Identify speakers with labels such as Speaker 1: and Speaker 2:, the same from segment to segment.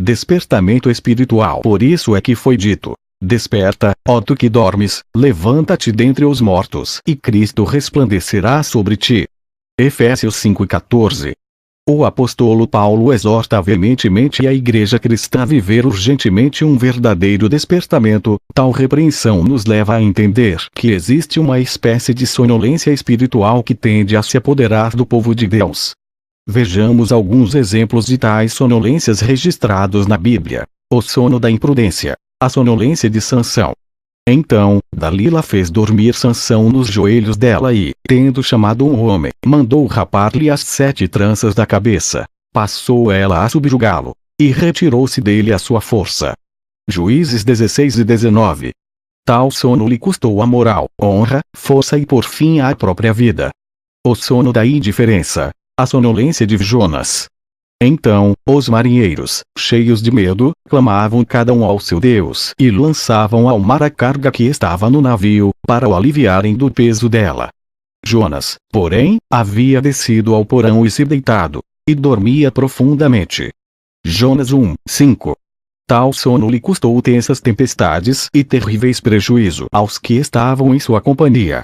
Speaker 1: Despertamento espiritual. Por isso é que foi dito: desperta, ó tu que dormes, levanta-te dentre os mortos, e Cristo resplandecerá sobre ti. Efésios 5:14. O apóstolo Paulo exorta veementemente a igreja cristã a viver urgentemente um verdadeiro despertamento. Tal repreensão nos leva a entender que existe uma espécie de sonolência espiritual que tende a se apoderar do povo de Deus. Vejamos alguns exemplos de tais sonolências registrados na Bíblia. O sono da imprudência. A sonolência de Sansão. Então, Dalila fez dormir Sansão nos joelhos dela e, tendo chamado um homem, mandou rapar-lhe as 7 tranças da cabeça. Passou ela a subjugá-lo, e retirou-se dele a sua força. Juízes 16 e 19. Tal sono lhe custou a moral, honra, força e por fim a própria vida. O sono da indiferença. A sonolência de Jonas. Então, os marinheiros, cheios de medo, clamavam cada um ao seu Deus e lançavam ao mar a carga que estava no navio, para o aliviarem do peso dela. Jonas, porém, havia descido ao porão e se deitado, e dormia profundamente. Jonas 1:5. Tal sono lhe custou tensas tempestades e terríveis prejuízo aos que estavam em sua companhia.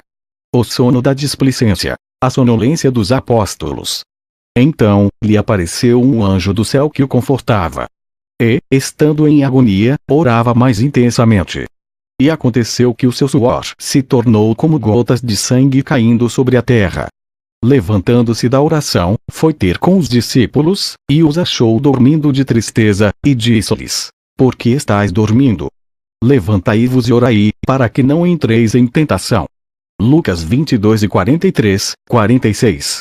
Speaker 1: O sono da displicência. A sonolência dos apóstolos. Então, lhe apareceu um anjo do céu que o confortava. E, estando em agonia, orava mais intensamente. E aconteceu que o seu suor se tornou como gotas de sangue caindo sobre a terra. Levantando-se da oração, foi ter com os discípulos, e os achou dormindo de tristeza, e disse-lhes: por que estáis dormindo? Levantai-vos e orai, para que não entreis em tentação. Lucas 22 e 43, 46.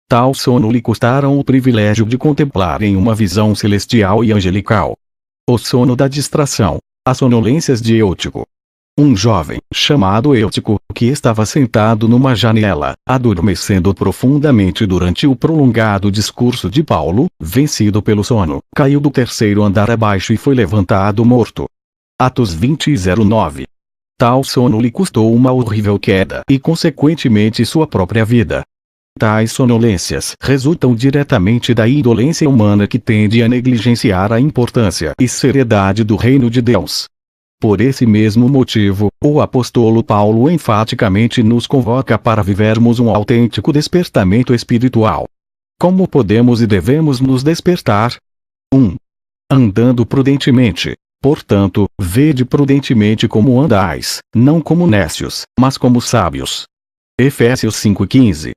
Speaker 1: Tal sono lhe custaram o privilégio de contemplar em uma visão celestial e angelical. O sono da distração. As sonolências de Eutico. Um jovem, chamado Eutico, que estava sentado numa janela, adormecendo profundamente durante o prolongado discurso de Paulo, vencido pelo sono, caiu do 3º andar abaixo e foi levantado morto. Atos 20:09. Tal sono lhe custou uma horrível queda e consequentemente sua própria vida. Tais sonolências resultam diretamente da indolência humana que tende a negligenciar a importância e seriedade do reino de Deus. Por esse mesmo motivo, o apóstolo Paulo enfaticamente nos convoca para vivermos um autêntico despertamento espiritual. Como podemos e devemos nos despertar? 1. Andando prudentemente. Portanto, vede prudentemente como andais, não como nécios, mas como sábios. Efésios 5:15.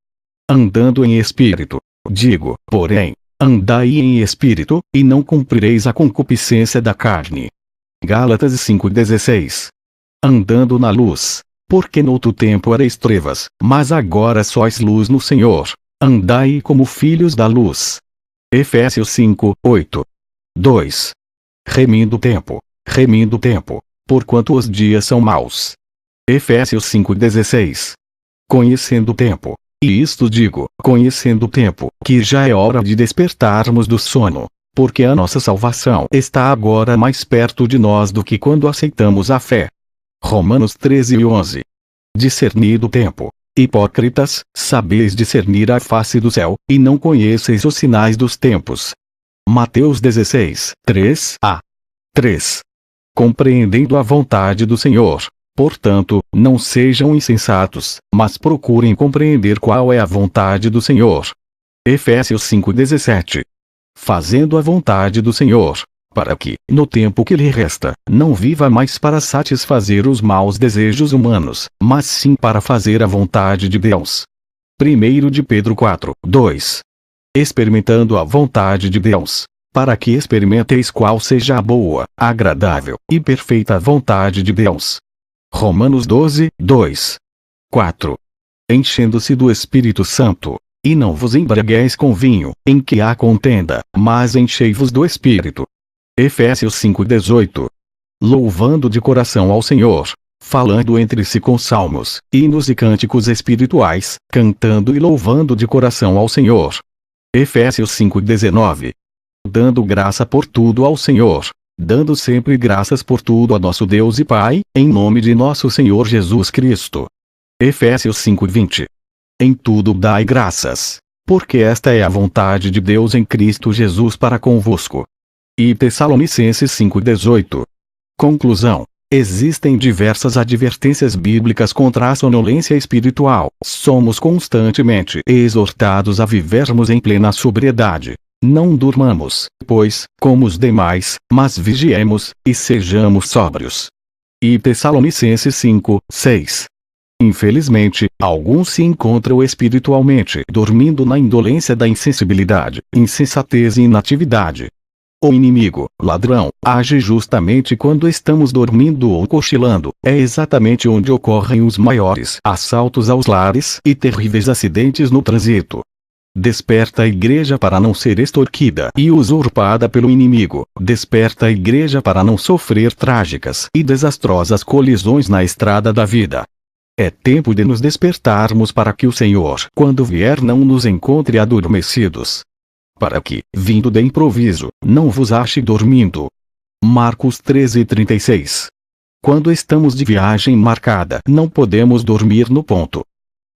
Speaker 1: Andando em espírito. Digo, porém, andai em espírito, e não cumprireis a concupiscência da carne. Gálatas 5:16. Andando na luz. Porque noutro tempo erais trevas, mas agora sois luz no Senhor. Andai como filhos da luz. Efésios 5:8. 2. Remindo o tempo, porquanto os dias são maus. Efésios 5:16. Conhecendo o tempo. E isto digo, conhecendo o tempo, que já é hora de despertarmos do sono, porque a nossa salvação está agora mais perto de nós do que quando aceitamos a fé. Romanos 13:11. Discernir o tempo. Hipócritas, sabeis discernir a face do céu, e não conheceis os sinais dos tempos. Mateus 16:3a. 3. Compreendendo a vontade do Senhor. Portanto, não sejam insensatos, mas procurem compreender qual é a vontade do Senhor. Efésios 5:17. Fazendo a vontade do Senhor, para que, no tempo que lhe resta, não viva mais para satisfazer os maus desejos humanos, mas sim para fazer a vontade de Deus. 1 de Pedro 4:2. Experimentando a vontade de Deus, para que experimenteis qual seja a boa, agradável e perfeita vontade de Deus. Romanos 12:2. 4. Enchendo-se do Espírito Santo. E não vos embriagueis com vinho, em que há contenda, mas enchei-vos do Espírito. Efésios 5:18. Louvando de coração ao Senhor, falando entre si com salmos, hinos e cânticos espirituais, cantando e louvando de coração ao Senhor. Efésios 5:19. Dando graça por tudo ao Senhor, dando sempre graças por tudo a nosso Deus e Pai, em nome de nosso Senhor Jesus Cristo. Efésios 5:20. Em tudo dai graças, porque esta é a vontade de Deus em Cristo Jesus para convosco. E Tessalonicenses 5:18. Conclusão. Existem diversas advertências bíblicas contra a sonolência espiritual. Somos constantemente exortados a vivermos em plena sobriedade. Não durmamos, pois, como os demais, mas vigiemos, e sejamos sóbrios. E Tessalonicenses 5:6. Infelizmente, alguns se encontram espiritualmente dormindo na indolência da insensibilidade, insensatez e inatividade. O inimigo, ladrão, age justamente quando estamos dormindo ou cochilando. É exatamente onde ocorrem os maiores assaltos aos lares e terríveis acidentes no trânsito. Desperta a igreja para não ser extorquida e usurpada pelo inimigo. Desperta a igreja para não sofrer trágicas e desastrosas colisões na estrada da vida. É tempo de nos despertarmos para que o Senhor, quando vier, não nos encontre adormecidos. Para que, vindo de improviso, não vos ache dormindo. Marcos 13:36. Quando estamos de viagem marcada, não podemos dormir no ponto.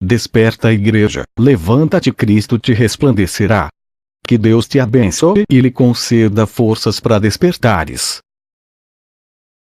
Speaker 1: Desperta a igreja, levanta-te, Cristo te resplandecerá. Que Deus te abençoe e lhe conceda forças para despertares.